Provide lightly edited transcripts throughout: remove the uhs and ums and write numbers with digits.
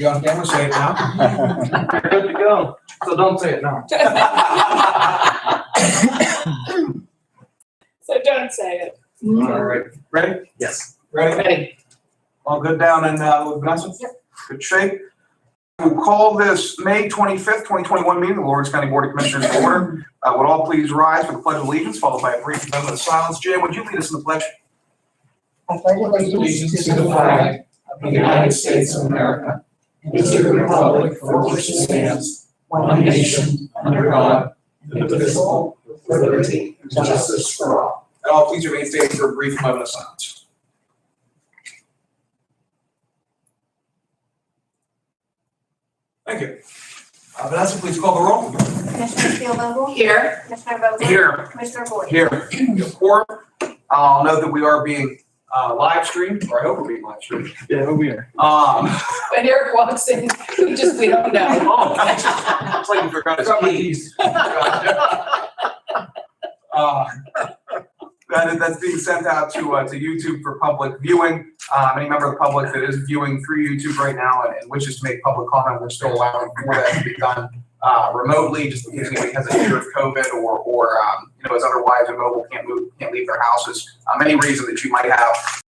You on camera? Say it now. You're good to go, so don't say it now. So don't say it. All right. Ready? Yes. Ready? Ready. All good down in with Vanessa? Yep. Good shape. We'll call this May 25th, 2021 meeting of the Lawrence County Board of Commissioners to order. Would all please rise for the Pledge of Allegiance, followed by a brief moment of silence. Jan, would you lead us in the pledge? I pledge allegiance to the flag of the United States of America and to the republic for which it stands, one nation, under God, indivisible, with liberty and justice for all. And all please remain standing for a brief moment of silence. Thank you. Vanessa, please call the roll. Commissioner Steelvogel? Here. Commissioner Vogler? Here. Commissioner Boyd? Here. We have quorum. I'll note that we are being live streamed, or I hope we're being live streamed. Yeah, we are. When Eric walks in, we don't know. It's like you forgot his keys. That's being sent out to YouTube for public viewing. Any member of the public that is viewing through YouTube right now and wishes to make public comment, we're still allowing for that to be done remotely, just in case anybody has a fear of COVID or is otherwise immobile, can't leave their houses. Any reason that you might have,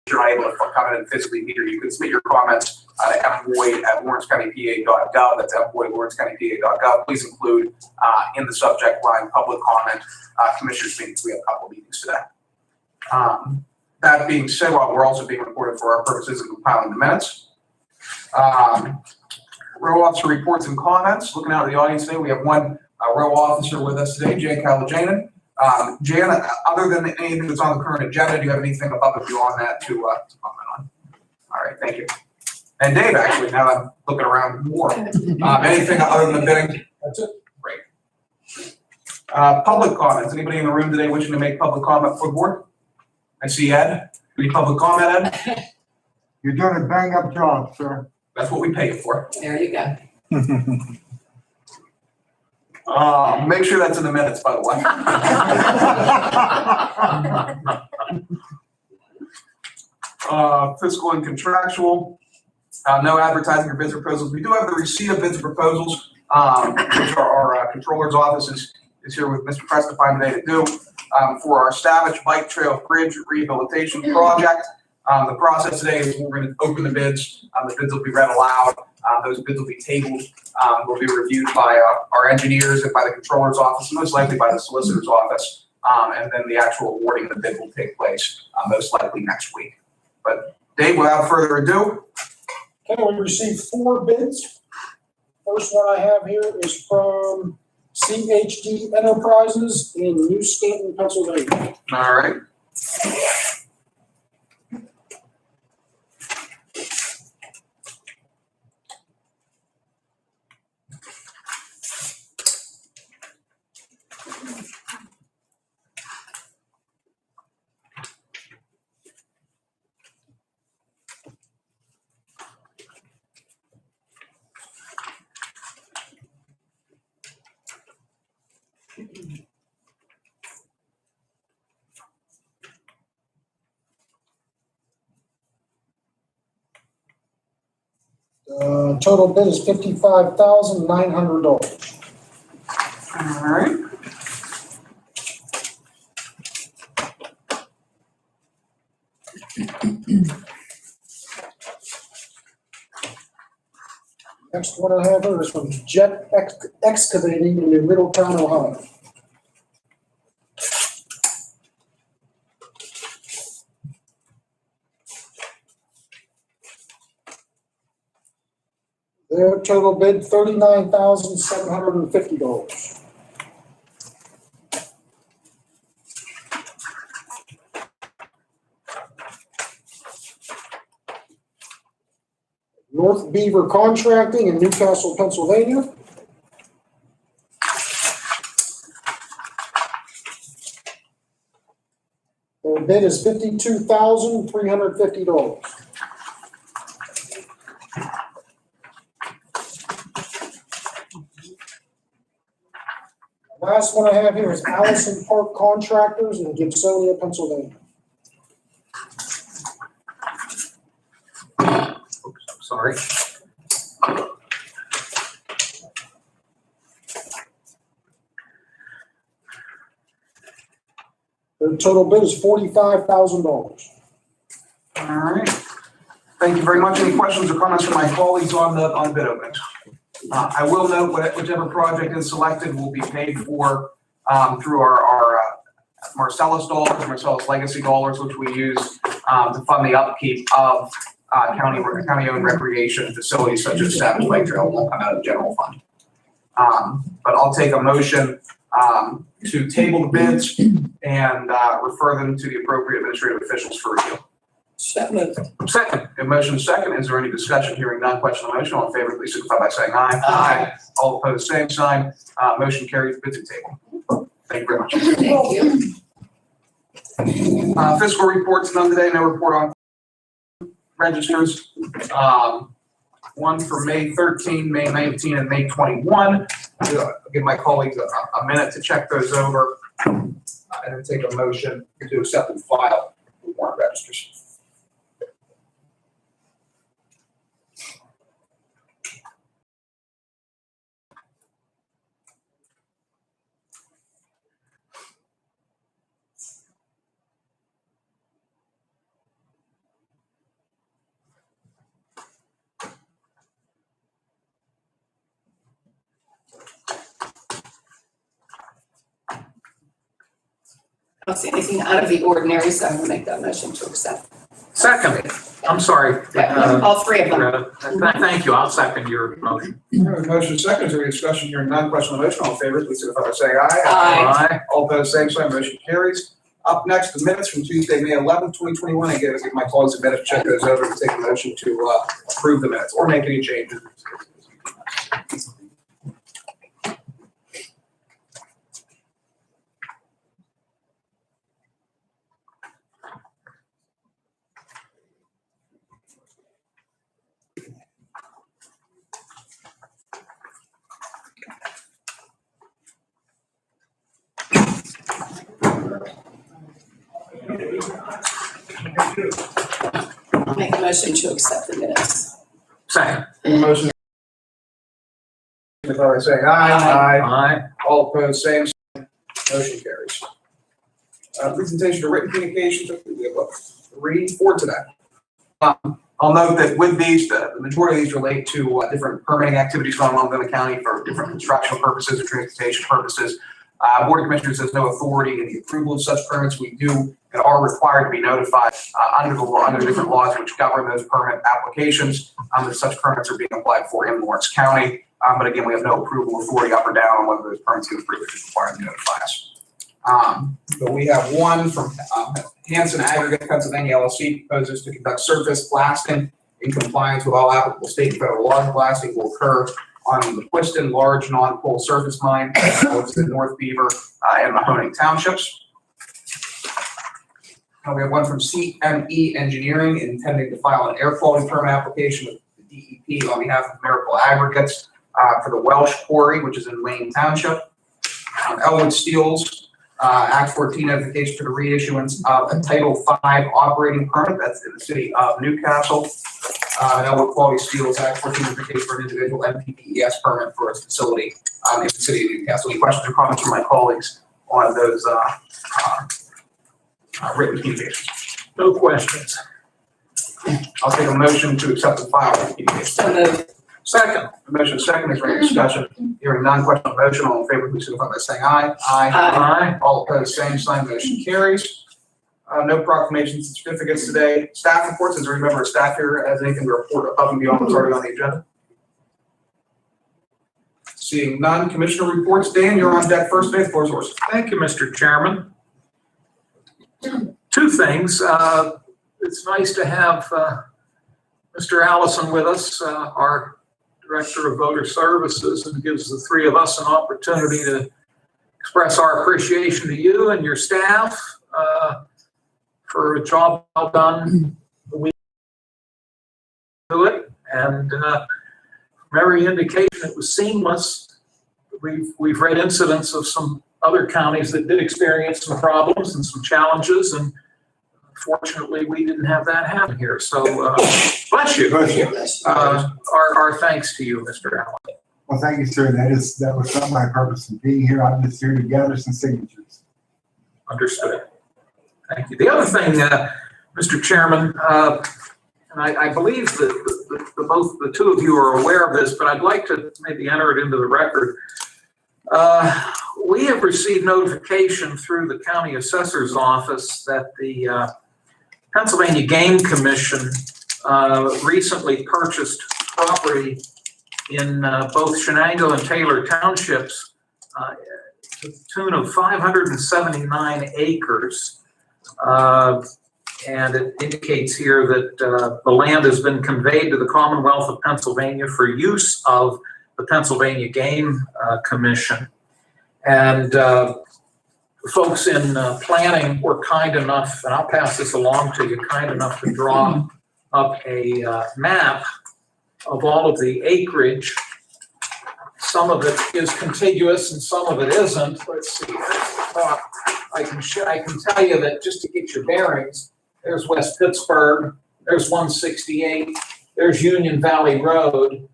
you're not able to come in and physically be here, you can submit your comments to mboyd@lawrencecountypa.gov. That's mboyd@lawrencecountypa.gov. Please include in the subject line public comment. Commissioners meetings. We have a couple of meetings today. That being said, while we're also being recorded for our purposes of compiling the minutes. Row officer reports and comments. Looking out at the audience today, we have one row officer with us today, Jan Calajanan. Jan, other than anything that's on the current agenda, do you have anything above and beyond that to comment on? All right, thank you. And Dave, actually, now I'm looking around more. Anything other than the bidding? That's it. Great. Public comments. Anybody in the room today wishing to make public comment for the board? I see Ed. Any public comment, Ed? You're doing a bang up job, sir. That's what we pay you for. There you go. Make sure that's in the minutes, by the way. Fiscal and contractual. No advertising or bids or proposals. We do have the receipt of bids and proposals, which our controller's office is here with Mr. Prestifine today to do for our Stavich Bike Trail Bridge Rehabilitation Project. The process today is we're going to open the bids. The bids will be read aloud. Those bids will be tabled. Will be reviewed by our engineers and by the controller's office, and most likely by the solicitor's office. And then the actual awarding of the bid will take place most likely next week. But Dave, without further ado. Okay, we received 4 bids. First one I have here is from CHD Enterprises in New Stanton, Pennsylvania. All right. Total bid is $55,900. All right. Next one I have here is from Jet Excavating in New Middletown, Ohio. Their total bid, $39,750. North Beaver Contracting in Newcastle, Pennsylvania. Their bid is $52,350. Last one I have here is Allison Park Contractors in Gibsonia, Pennsylvania. Oops, sorry. The total bid is $45,000. All right. Thank you very much. Any questions or comments from my colleagues on the bid openings? I will note whichever project is selected will be paid for through our Marcellus dollars, Marcellus legacy dollars, which we use to fund the upkeep of county-owned recreation facilities such as Savage Lake Trail. Won't come out of the general fund. But I'll take a motion to table the bids and refer them to the appropriate administrative officials for review. So moved. Second, a motion second. Is there any discussion? Hearing none, question on the motion. All in favor, please signify by saying aye. Aye. All opposed, same sign. Motion carries. Bids are tabled. Thank you very much. Thank you. Fiscal reports, none today. No report on registers. One for May 13, May 19, and May 21. I'll give my colleagues a minute to check those over and then take a motion to accept and file the warrant registers. I don't see anything out of the ordinary, so I'm gonna make that motion to accept. Second, I'm sorry. All three of them. Thank you, I'll second your motion. Motion second, is there any discussion? Hearing none, question on the motion, all in favor, please signify by saying aye. Aye. All opposed, same sign, motion carries. Up next, the minutes from Tuesday, May 11, 2021. Again, I'll give my colleagues a minute to check those over and take a motion to approve the minutes or make any changes. Make a motion to accept the minutes. Second. Motion. Signify by saying aye. Aye. All opposed, same sign, motion carries. Presentation of written communications, we have 4 today. I'll note that with these, the majority of these relate to different permitting activities going on in the county for different construction purposes or transportation purposes. Board of Commissioners has no authority in the approval of such permits. We do and are required to be notified under the law, under different laws which govern those permit applications, that such permits are being applied for in Lawrence County. But again, we have no approval authority up or down on whether those permits get approved, which is required to notify us. But we have one from Hanson Aggregate Pennsylvania LLC proposes to conduct surface blasting in compliance with all applicable state and federal laws. Blasting will occur on the Quiston large non-pole surface mine, which is in North Beaver and Mahoning Townships. We have one from CME Engineering intending to file an air quality permit application with the DEP on behalf of Miracle Aggregates for the Welsh Quarry, which is in Wayne Township. Elwood Steels, Act 14 notification for the reissuance of a Title V operating permit. That's in the city of Newcastle. Elwood Quality Steels, Act 14 notification for an individual MPPES permit for its facility in the city of Newcastle. Any questions or comments from my colleagues on those written communications? No questions. I'll take a motion to accept the file written communications. So moved. Second. A motion second, is there any discussion? Hearing none, question on the motion, all in favor, please signify by saying aye. Aye. All opposed, same sign, motion carries. No proclamations and certificates today. Staff reports, is there any member of staff here has anything to report above and beyond what's already on the agenda? Seeing none, commissioner reports. Dan, you're on deck first today, the floor is yours. Thank you, Mr. Chairman. 2 things. It's nice to have Mr. Allison with us, our Director of Voter Services, and gives the 3 of us an opportunity to express our appreciation to you and your staff for a job well done. We do it, and from every indication it was seamless. We've read incidents of some other counties that did experience some problems and some challenges, and fortunately we didn't have that happen here. So bless you. Our thanks to you, Mr. Allen. Well, thank you, sir. That was not my purpose in being here. I'm just here to gather some signatures. Understood. Thank you. The other thing, Mr. Chairman, and I believe that both the two of you are aware of this, but I'd like to maybe enter it into the record. We have received notification through the county assessor's office that the Pennsylvania Game Commission recently purchased property in both Shenango and Taylor Townships to the tune of 579 acres. And it indicates here that the land has been conveyed to the Commonwealth of Pennsylvania for use of the Pennsylvania Game Commission. And folks in planning were kind enough, and I'll pass this along to you, kind enough to draw up a map of all of the acreage. Some of it is contiguous and some of it isn't. Let's see. I can tell you that just to get your bearings, there's West Pittsburgh, there's 168, there's Union Valley Road,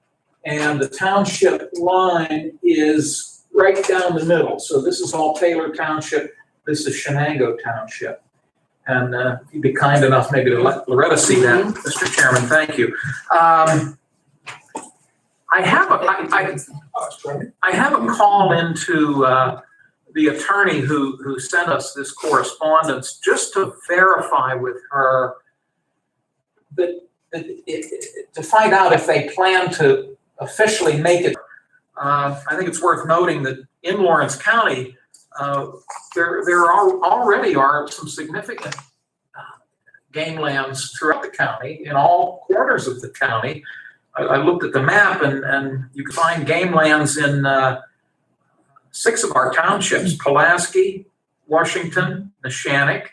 and the township line is right down the middle. So this is all Taylor Township, this is Shenango Township. And if you'd be kind enough maybe to let Loretta see that, Mr. Chairman, thank you. I have a call into the attorney who sent us this correspondence just to verify with her that to find out if they plan to officially make it. I think it's worth noting that in Lawrence County, there already are some significant game lands throughout the county, in all corners of the county. I looked at the map and you can find game lands in 6 of our townships: Pulaski, Washington, Neshannock,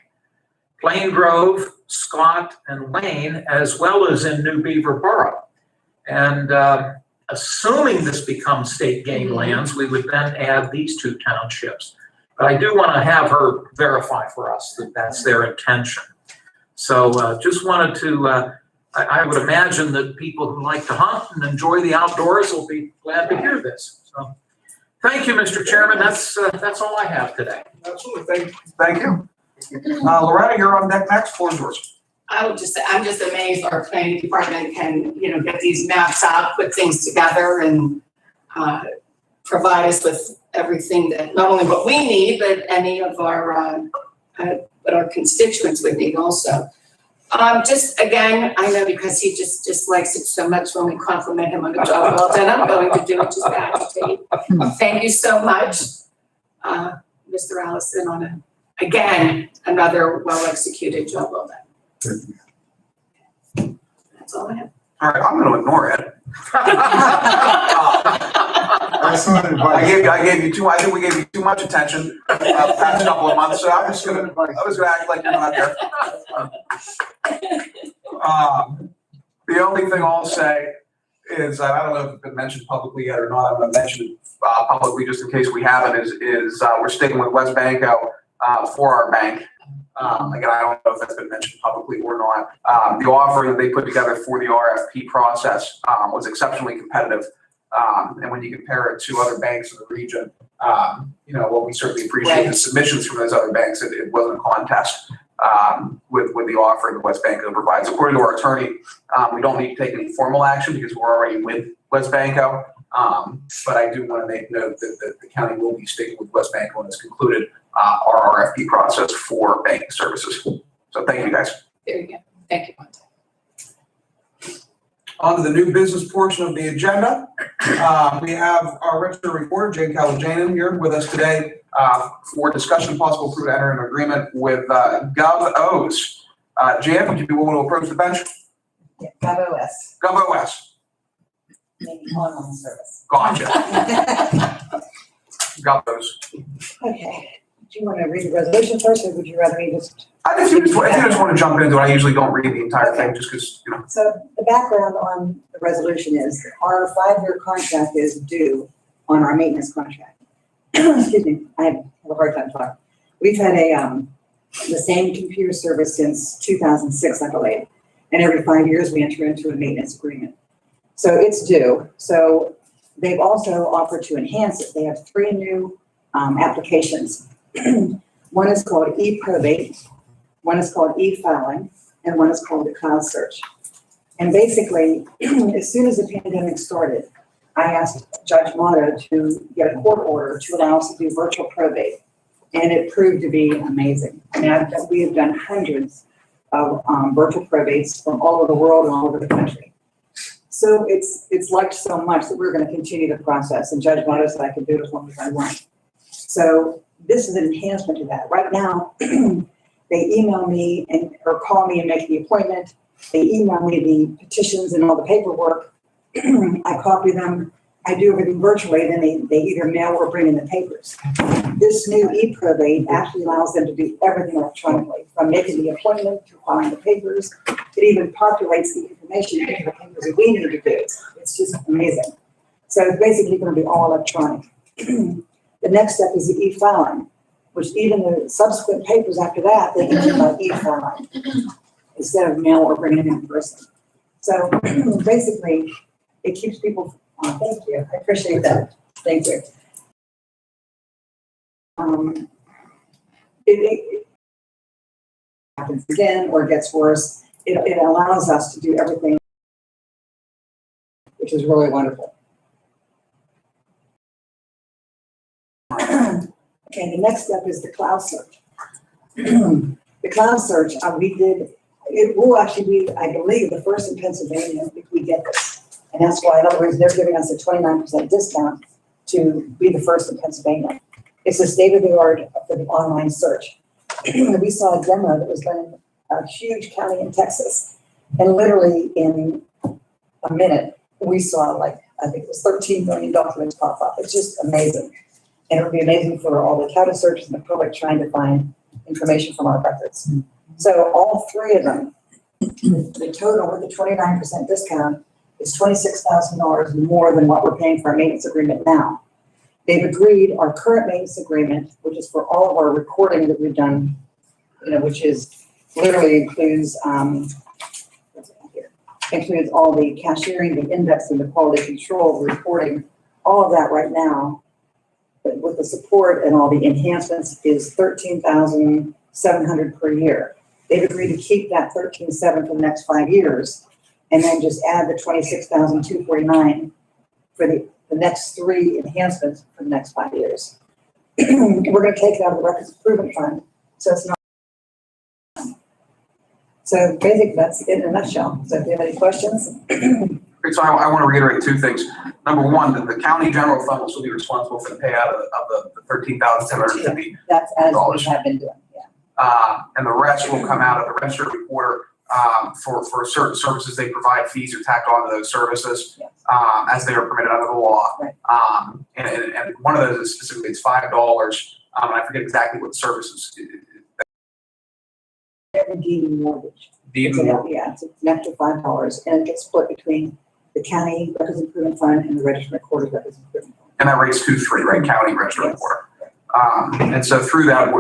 Plain Grove, Scott, and Wayne, as well as in New Beaver Borough. And assuming this becomes state game lands, we would then add these 2 townships. But I do want to have her verify for us that that's their intention. So just wanted to, I would imagine that people who like to hunt and enjoy the outdoors will be glad to hear this. So thank you, Mr. Chairman. That's all I have today. Absolutely. Thank you. Loretta, you're on deck next. Floor is yours. I'm just amazed our planning department can, get these maps out, put things together, and provide us with everything that, not only what we need, but any of our, what our constituents would need also. Just again, I know because he just likes it so much when we compliment him on the job well done, I'm going to do it just to agitate. Thank you so much, Mr. Allison, on again, another well-executed job well done. That's all I have. All right, I'm going to ignore it. I gave you too. I think we gave you too much attention the past couple of months. So I was going to act like you're not there. The only thing I'll say is I don't know if it's been mentioned publicly yet or not. I'm going to mention it publicly just in case we haven't. Is we're sticking with West Banco for our bank. Again, I don't know if that's been mentioned publicly or not. The offering that they put together for the RFP process was exceptionally competitive. And when you compare it to other banks in the region, well, we certainly appreciate the submissions from those other banks. It wasn't a contest with the offering that West Banco provides. According to our attorney, we don't need to take any formal action because we're already with West Banco. But I do want to make note that the county will be sticking with West Banco when it's concluded our RFP process for banking services. So thank you, guys. There you go. Thank you. On to the new business portion of the agenda. We have our registered reporter, Jane Calajanan, here with us today for discussion of possible approval to enter an agreement with GovOS. Jan, would you be willing to approach the bench? Yeah, GovOS, GovOS. maybe online service. Gotcha. GovOS. Okay, do you want to read the resolution first, or would you rather me just? If you just want to jump into it, I usually don't read the entire thing just because, So the background on the resolution is our 5-year contract is due on our maintenance contract. Excuse me, I have a hard time talking. We've had the same computer service since 2006, I believe. And every 5 years we enter into a maintenance agreement. So it's due. So they've also offered to enhance it. They have 3 new applications. One is called eProbate. One is called e-filing, and one is called the cloud search. And basically, as soon as the pandemic started, I asked Judge Motto to get a court order to allow us to do virtual probate. And it proved to be amazing. I mean, we have done hundreds of virtual probates from all over the world and all over the country. So it's liked so much that we're going to continue the process. And Judge Motto said I can do it as long as I want. So this is an enhancement to that. Right now, they email me or call me and make the appointment. They email me the petitions and all the paperwork. I copy them. I do everything virtually. Then they either mail or bring in the papers. This new e-probate actually allows them to do everything electronically, from making the appointment to filing the papers. It even populates the information into the papers that we need to do. It's just amazing. So it's basically going to be all electronic. The next step is the e-filing, which even the subsequent papers after that, they can do by e-filing instead of mail or bringing them in person. So basically, it keeps people, thank you, I appreciate that, thank you. It happens again or gets worse, it allows us to do everything, which is really wonderful. Okay, the next step is the cloud search. The cloud search, it will actually be, I believe, the first in Pennsylvania if we get this. And that's why, in other words, they're giving us a 29% discount to be the first in Pennsylvania. It's the state of the art for the online search. We saw a demo that was done in a huge county in Texas. And literally in a minute, we saw I think it was 13 million documents pop up. It's just amazing. And it would be amazing for all the county searchers and the public trying to find information from our records. So all three of them, the total with the 29% discount is $26,000 more than what we're paying for our maintenance agreement now. They've agreed our current maintenance agreement, which is for all of our recording that we've done, which is literally includes includes all the cashiering, the indexing, the quality control, the reporting, all of that right now. But with the support and all the enhancements is $13,700 per year. They've agreed to keep that $13,700 for the next 5 years, and then just add the $26,249 for the next 3 enhancements for the next 5 years. We're going to take it out of the Records Improvement Fund, so it's not. So basically, that's it in a nutshell. So if you have any questions. Great, so I want to reiterate 2 things. Number 1, that the county general fund will still be responsible for the payout of the $13,750. That's as we have been doing, yeah. And the rest will come out of the registered reporter for certain services they provide. Fees are tacked onto those services, Yes. As they are permitted under the law. Right. And one of those is specifically, it's $5. And I forget exactly what the services. Every deed and mortgage. It's an extra $5, and it gets split between the county Records Improvement Fund and the registered recorder's Records Improvement Fund. And that rate's 2.3, right? County registered Yes. recorder. And so through that,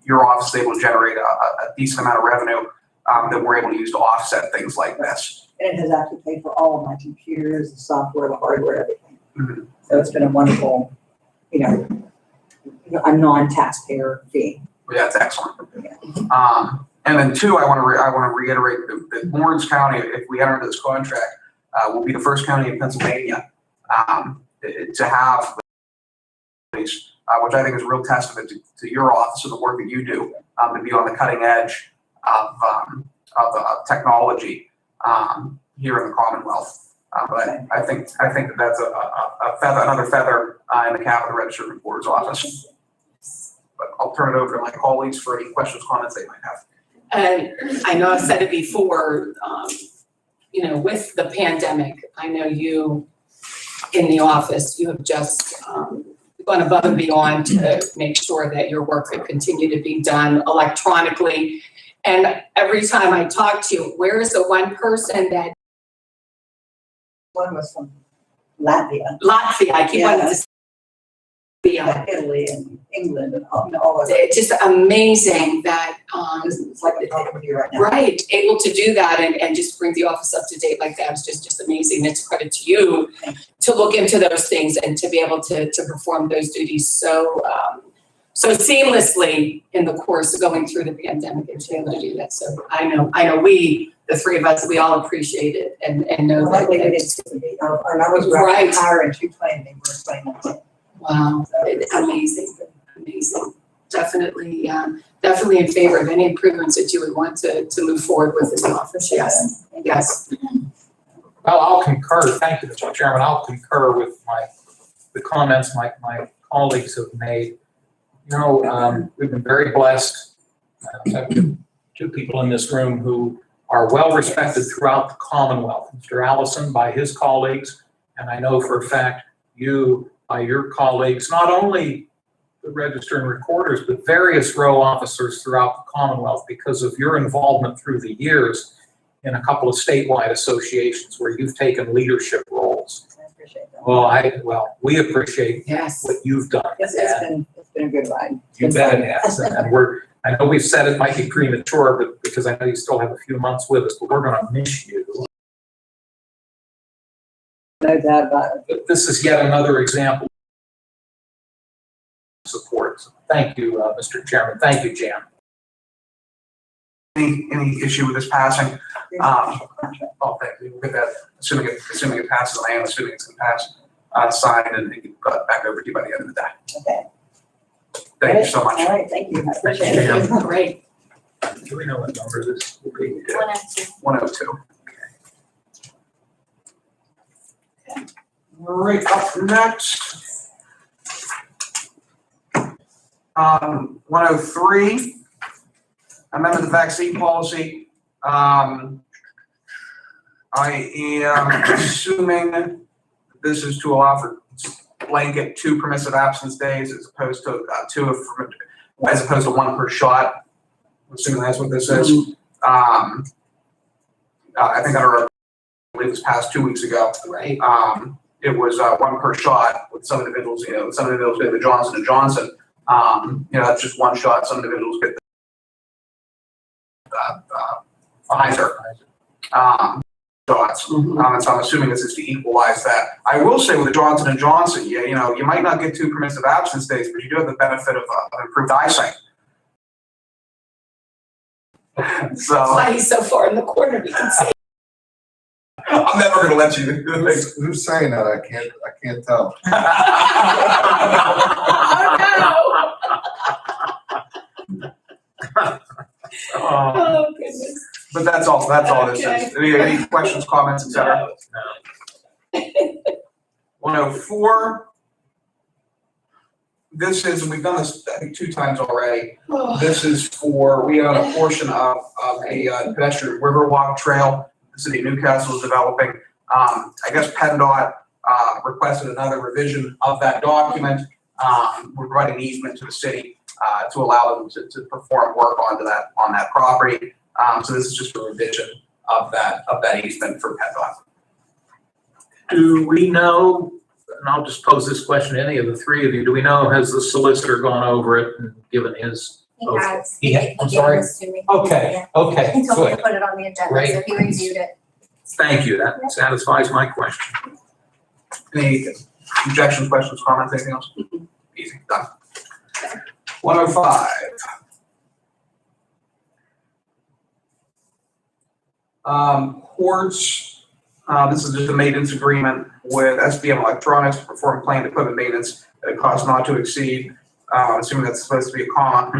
your office is able to generate a decent amount of revenue that we're able to use to offset things like this. And it has actually paid for all of my computers, the software, the hardware, everything. Mm-hmm. So it's been a wonderful, a non-taxpayer fee. Yeah, that's excellent. Yeah. And then 2, I want to reiterate that Lawrence County, if we enter into this contract, will be the first county in Pennsylvania to have which I think is a real testament to your office and the work that you do to be on the cutting edge of technology here in the Commonwealth. But I think that that's another feather in the cap of the registered reporter's office. But I'll turn it over to my colleagues for any questions, comments they might have. And I know I've said it before, with the pandemic, I know you in the office, you have just gone above and beyond to make sure that your work could continue to be done electronically. And every time I talk to you, where is the one person that One was from Latvia, I keep wanting to say, Italy, and England, and all over. it's just amazing that, It's like we're talking with you right now. right, able to do that and just bring the office up to date like that is just amazing. It's a credit to you to look into those things and to be able to perform those duties so so seamlessly in the course of going through the pandemic and being able to do that. So I know we, the three of us, we all appreciate it and know that. Luckily, we didn't see our numbers were Right. actually higher in 220 than we were explaining. Wow, amazing, amazing. Definitely, definitely in favor of any improvements that you would want to move forward with in the office. Yes, yes. Well, I'll concur. Thank you, Mr. Chairman. I'll concur with the comments my colleagues have made. You know, we've been very blessed. I've got two people in this room who are well respected throughout the Commonwealth. Mr. Allison by his colleagues, and I know for a fact you by your colleagues, not only the register and recorders, but various row officers throughout the Commonwealth because of your involvement through the years in a couple of statewide associations where you've taken leadership roles. I appreciate that. Well, we appreciate Yes. what you've done. It's been a good ride. You bet it has. And I know we've said it might be premature, but because I know you still have a few months with us, but we're going to miss you. No doubt about it. But this is yet another example of support. So thank you, Mr. Chairman. Thank you, Jan. Any issue with this passing? Contract. Oh, thank you. We'll get that, assuming it passes, I am assuming it's going to pass, signed and get back over to you by the end of the day. Okay. Thank you so much. All right, thank you. I appreciate Thank it. you. Great. Do we know what number this will be? 102. All right, up next. 103, amendment of the vaccine policy. I am assuming this is to allow for blanket 2 permissive absence days as opposed to 2 as opposed to 1 per shot. I'm assuming that's what this is. I think I believe this passed 2 weeks ago. Right. It was 1 per shot with some individuals, some individuals get the Johnson & Johnson. That's just 1 shot. Some individuals get the Pfizer shots. And so I'm assuming this is to equalize that. I will say with the Johnson & Johnson, you might not get 2 permissive absence days, but you do have the benefit of improved eyesight. So Why he's so far in the corner, we can see. I'm never going to let you. Who's saying that? I can't tell. Oh, goodness. But that's all this is. Any questions, comments, etc.? No. 104. This is, and we've done this I think 2 times already. Oh, This is for, we own a portion of a pedestrian riverwalk trail the city of Newcastle is developing. I guess PennDOT requested another revision of that document. We're providing an easement to the city to allow them to perform work on that property. So this is just a revision of that easement for PennDOT. Do we know, and I'll just pose this question to any of the 3 of you, do we know, has the solicitor gone over it and given his? He has. He has, I'm sorry? gave this to me. Okay, okay, He told me to good. put it on the agenda, Great. so he reviewed it. Thank you. That satisfies my question. Any objections, questions, comments, anything else? Easy, done. 105. Quartz, this is just a maintenance agreement with SBM Electronics to perform planned equipment maintenance at a cost not to exceed, assuming that's supposed to be a comma,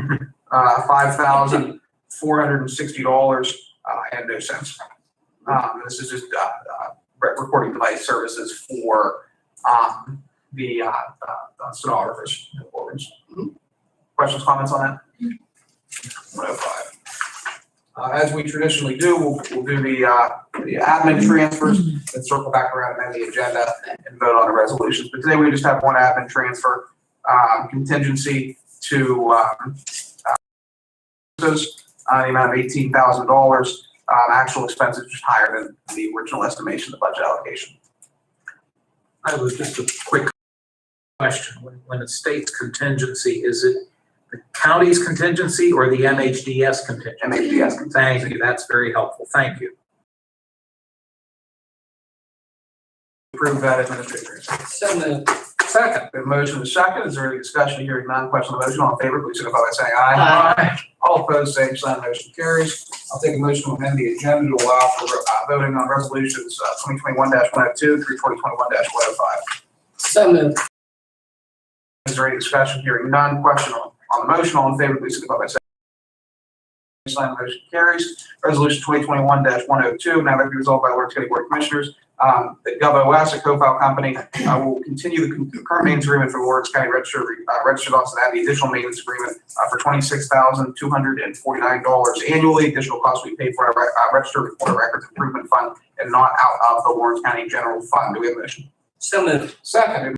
$5,460 and no cents. This is just recording device services for the stenographers in the courtrooms. Questions, comments on that? 105. As we traditionally do, we'll do the admin transfers and circle back around and end the agenda and vote on the resolutions. But today we just have 1 admin transfer, contingency to the amount of $18,000. Actual expenses just higher than the original estimation of the budget allocation. I have just a quick question. When it states contingency, is it the county's contingency or the MHDS contingency? MHDS contingency. Thank you. That's very helpful. Thank you. Approve that administrator. so moved. Second. We have a motion and a second. Is there any discussion? Hearing none, question on the motion. All in favor, please signify by saying aye. Aye. All opposed, same sign, motion carries. I'll take a motion to amend the agenda to allow for voting on resolutions 2021-102 through 2021-105. So moved. Is there any discussion? Hearing none, question on the motion. All in favor, please signify by saying aye. Sign, motion carries. Resolution 2021-102, now that be resolved by Lawrence County Board of Commissioners, that GovOS, a co-file company, will continue the current maintenance agreement for Lawrence County Registered Office and add the additional maintenance agreement for $26,249 annually. Additional costs we pay for our Registered Recorder Records Improvement Fund and not out of the Lawrence County General Fund. Do we have a motion? So moved. Second.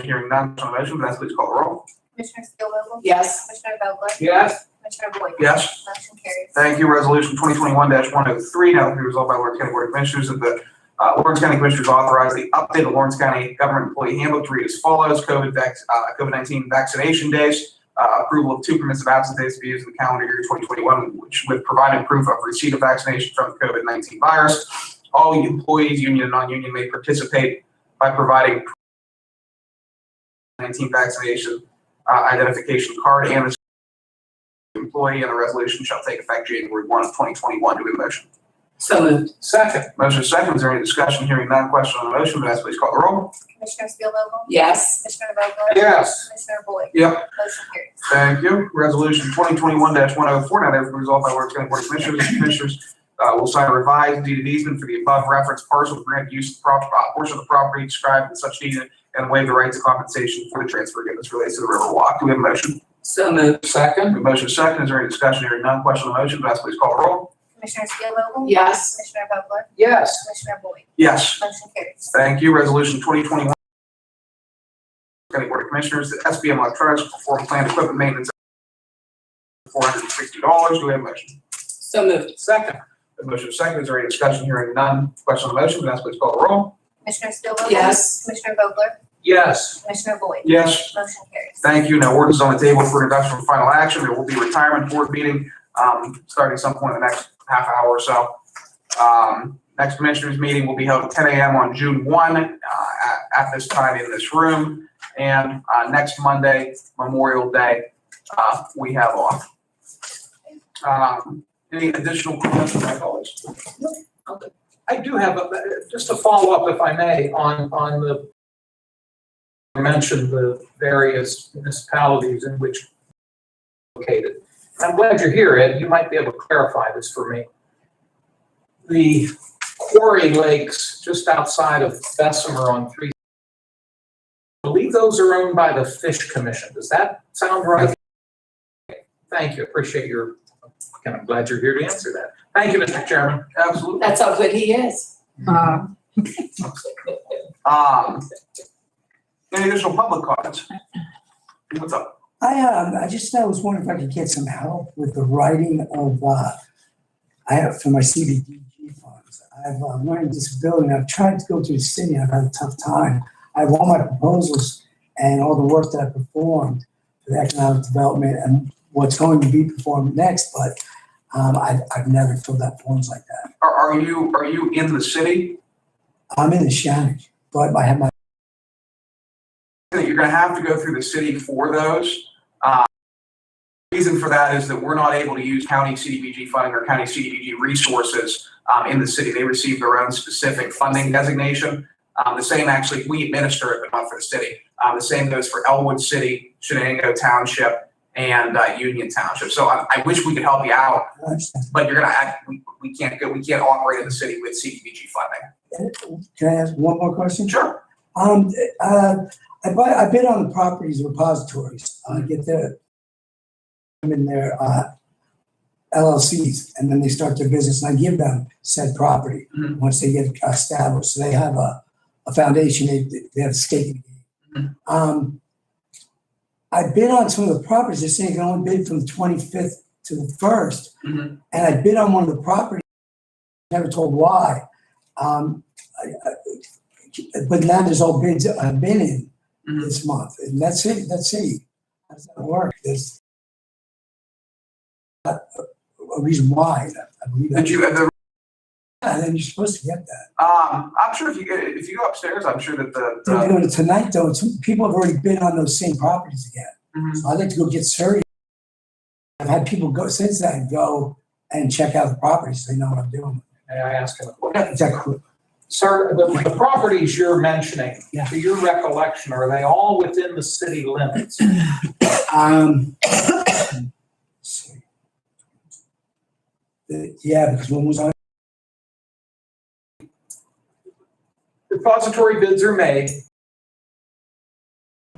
Hearing none on the motion, Vanessa, please call the roll. Commissioner Steelvogel? Yes. Commissioner Vogler? Yes. Commissioner Boyd? Yes. Motion carries. Thank you. Resolution 2021-103, now be resolved by Lawrence County Board of Commissioners that the Lawrence County Commissioners authorize the update of Lawrence County Government Employee Handbook to read as follows: COVID-19 vaccination days, approval of 2 permissive absence days to be used in the calendar year 2021, which with provided proof of receipt of vaccination from the COVID-19 virus. All employees, union and non-union, may participate by providing 19 vaccination identification card and the employee, and the resolution shall take effect January 1 of 2021. Do we have a motion? So moved. Second. Motion second. Is there any discussion? Hearing none, question on the motion. Vanessa, please call the roll. Commissioner Steelvogel? Yes. Commissioner Vogler? Yes. Commissioner Boyd? Yep. Motion carries. Thank you. Resolution 2021-104, now therefore resolved by Lawrence County Board of Commissioners. The Commissioners will sign a revised deed of easement for the above referenced parcel to grant use of the portion of the property described in such deed and waive the rights of compensation for the transfer given. This relates to the River Walk. Do we have a motion? So moved. Second. The motion is second. Is there any discussion? Hearing none, question on the motion. Vanessa, please call the roll. Commissioner Steelvogel? Yes. Commissioner Vogler? Yes. Commissioner Boyd? Yes. Motion carries. Thank you. Resolution 2021 County Board of Commissioners, the SBM Electronics will perform planned equipment maintenance $460. Do we have a motion? So moved. Second. The motion is second. Is there any discussion? Hearing none, question on the motion. Vanessa, please call the roll. Commissioner Steelvogel? Yes. Commissioner Vogler? Yes. Commissioner Boyd? Yes. Motion carries. Thank you. Now, ordinance on the table for introduction and final action. There will be a retirement board meeting, starting some point in the next half hour or so. Next commissioners meeting will be held at 10 a.m. on June 1, at this time in this room. And, next Monday, Memorial Day, we have off. Any additional comments from my colleagues? I do have just a follow-up, if I may, on the, I mentioned the various municipalities in which located. I'm glad you're here, Ed. You might be able to clarify this for me. The quarry lakes just outside of Bessemer on 3, I believe those are owned by the Fish Commission. Does that sound right? Thank you. Appreciate your, I'm glad you're here to answer that. Thank you, Mr. Chairman. Absolutely. That's how good he is. Any additional public comments? What's up? I was wondering if I could get some help with the writing of, I have for my CBDG funds. I have a learning disability, and I've tried to go to the city, I've had a tough time. I have all my proposals and all the work that I performed for the economic development and what's going to be performed next, but I've never filled out forms like that. Are you in the city? I'm in the Shannon, but I have my, You're gonna have to go through the city for those. Reason for that is that we're not able to use county CDBG funding or county CDBG resources in the city. They receive their own specific funding designation. The same actually, we administer it, but not for the city. The same goes for Elwood City, Shenango Township, and Union Township. So I wish we could help you out, I understand. but you're gonna we can't operate in the city with CDBG funding. Can I ask one more question? Sure. I bid on the properties repositories. I get them in their LLCs, and then they start their business, and I give them said property Mhm. once they get established. So they have a foundation, they have a stake in the game. I bid on some of the properties. They're saying you can only bid from the 25th to the 1st. Mhm. And I bid on one of the properties, never told why. But now there's all bids I've been in Mhm. this month, and that's it. How does that work? There's not a reason why. I believe Did you, the and then you're supposed to get that. I'm sure if you go upstairs, I'm sure that They're doing it tonight, though. People have already been on those same properties again. Mhm. So I'd like to go get surveyed. I've had people go since then, go and check out the properties. They know what I'm doing. May I ask him a question? Is that cool? Sir, the properties you're mentioning, Yeah. to your recollection, are they all within the city limits? Let's see. Yeah, because one was on. Repository bids are made.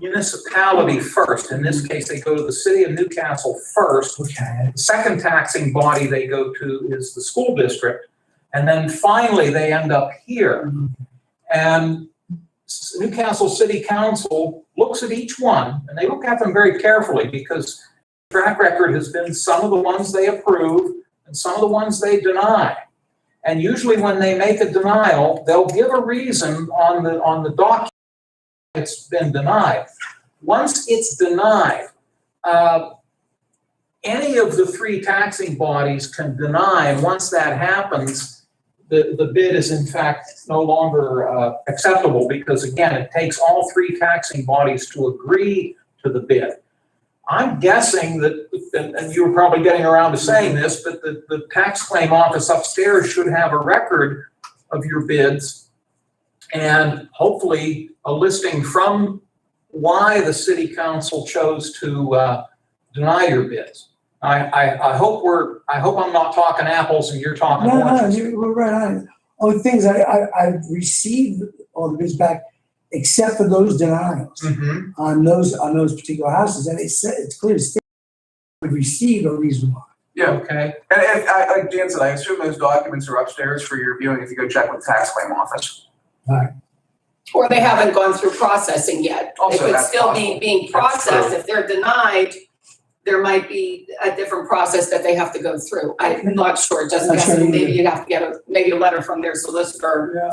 Municipality first. In this case, they go to the city of Newcastle first. Okay. The second taxing body they go to is the school district. And then finally, they end up here. And Newcastle City Council looks at each one, and they look at them very carefully because the track record has been some of the ones they approve and some of the ones they deny. And usually when they make a denial, they'll give a reason on the document it's been denied. Once it's denied, any of the three taxing bodies can deny, and once that happens, the bid is in fact no longer acceptable because again, it takes all three taxing bodies to agree to the bid. I'm guessing that, and you were probably getting around to saying this, but the tax claim office upstairs should have a record of your bids and hopefully a listing from why the city council chose to deny your bids. I hope I'm not talking apples and you're talking No, oranges. we're right on it. Oh, things I've received all the bids back, except for those denials Mhm. on those particular houses, and it's clear to state would receive a reason why. Yeah. Okay. And like Dan said, I assume those documents are upstairs for your viewing if you go check with the tax claim office. Or they haven't gone through processing yet. They Also, could that's still be possible. being That's processed. true. If they're denied, there might be a different process that they have to go through. I'm not sure, just Not sure guessing. Maybe either. you'd have to get maybe a letter from their solicitor. Yeah.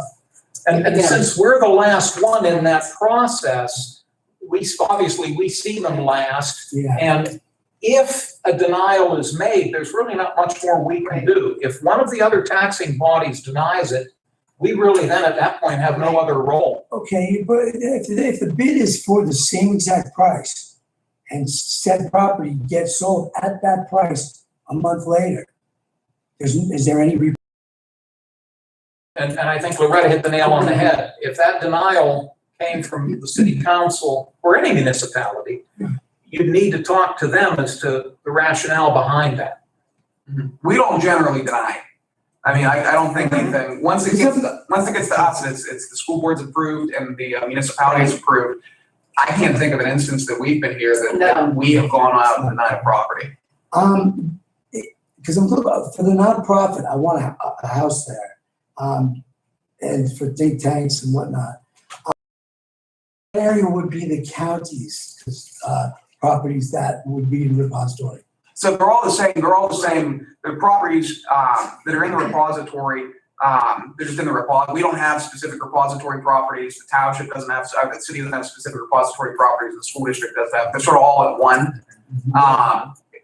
And Again. since we're the last one in that process, we see them last. Yeah. And if a denial is made, there's really not much more we can do. If one of the other taxing bodies denies it, we really then at that point have no other role. Okay, but if the bid is for the same exact price and said property gets sold at that price a month later, is there any? And I think Loretta hit the nail on the head. If that denial came from the city council or any municipality, you'd need to talk to them as to the rationale behind that. We don't generally deny. I mean, I don't think anything, once it gets to us, it's the school board's approved and the municipality is approved. I can't think of an instance that we've been here that we have gone out and denied a property. Because I'm looking for the nonprofit, I want a house there, and for think tanks and whatnot. That area would be the county's properties that would be in the repository. So they're all the same. The properties that are in the repository, they're just in the repository. We don't have specific repository properties. The township doesn't have, the city doesn't have specific repository properties. The school district does have. They're sort of all in one.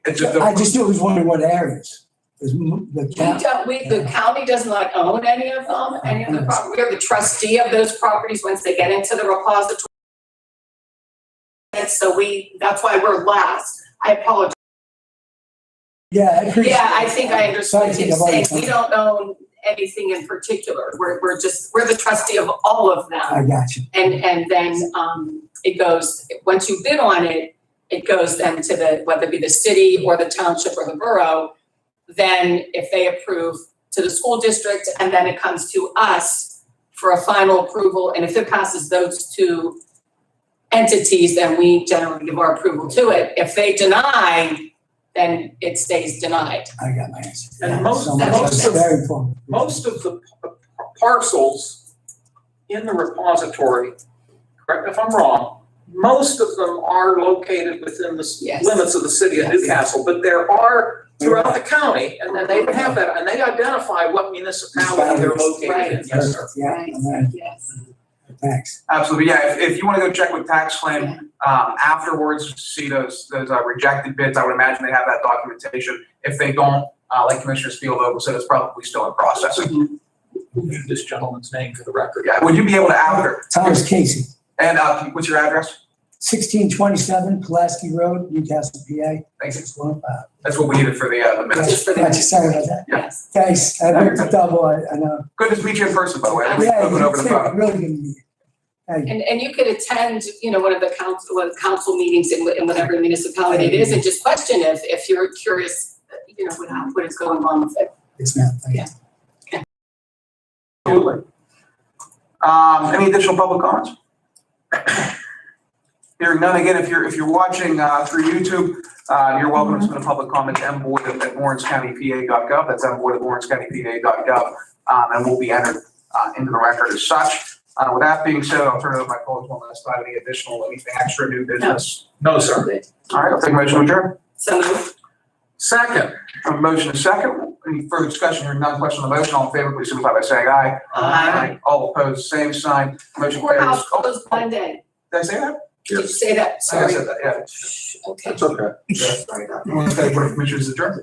It's just I just was wondering what areas. The county does not own any of them, any of the property. We're the trustee of those properties once they get into the repository. And so that's why we're last. I apologize. Yeah, I appreciate Yeah, I think I understand what you're saying. Sorry, We don't own anything in particular. We're the trustee of all of them. I got you. And then it goes, once you bid on it, it goes then to whether it be the city or the township or the borough. Then if they approve to the school district, and then it comes to us for a final approval. And if it passes those two entities, then we generally give our approval to it. If they deny, then it stays denied. I got my answer. And most So much. That's of- very informative. Most of the parcels in the repository, correct me if I'm wrong, most of them are located within the Yes. limits of the city of Newcastle, but there are throughout the county, and then they would have that, and they identify what municipality they're located in. Yes, sir. Yeah, Right. all right, Yes. thanks. absolutely, yeah. If you want to go check with tax claim afterwards, to see those rejected bids, I would imagine they have that documentation. If they don't, like Commissioner Spielvogel said, it's probably still in processing. this gentleman's name for the record. Yeah, would you be able to after? Thomas Casey, And, what's your address? 1627 Pulaski Road, Newcastle, PA. Thank you. 615. That's what we needed for the minutes. Just for the. Gotcha, sorry about that. Yes. Thanks, I know it's a double, I know. Good to meet you in person, by the way. I Yeah, was over the it's phone. really good to meet you. Thank you. And you could attend, one of the council meetings in whatever municipality it is and just question if you're curious, what is going on with it. Yes, ma'am, thank you. Yeah. Absolutely. Any additional public comments? Hearing none, again, if you're watching through YouTube, you're welcome to submit a public comment to mboard@lawrencecountypa.gov. That's mboard@lawrencecountypa.gov, and will be entered into the record as such. With that being said, I'll turn it over to my colleagues one last time. Any additional, anything extra, new business? No, sir. All right, I'll take a motion to adjourn. So moved. Second. A motion is second. Any further discussion? Hearing none, question on the motion. All in favor, please signify by saying aye. Aye. All opposed, same sign. Motion Courthouse carries. Oh, closed Monday. did I say that? Did you say that? I Sorry. said that, yeah. Okay. That's okay. Sorry about that. Lawrence County Board of Commissioners adjourned.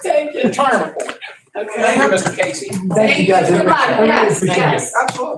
Thank you. Retirement board. Okay. Thank you, Mr. Casey. Thank you guys. Good luck. I really Yes, appreciate it. yes. Absolutely.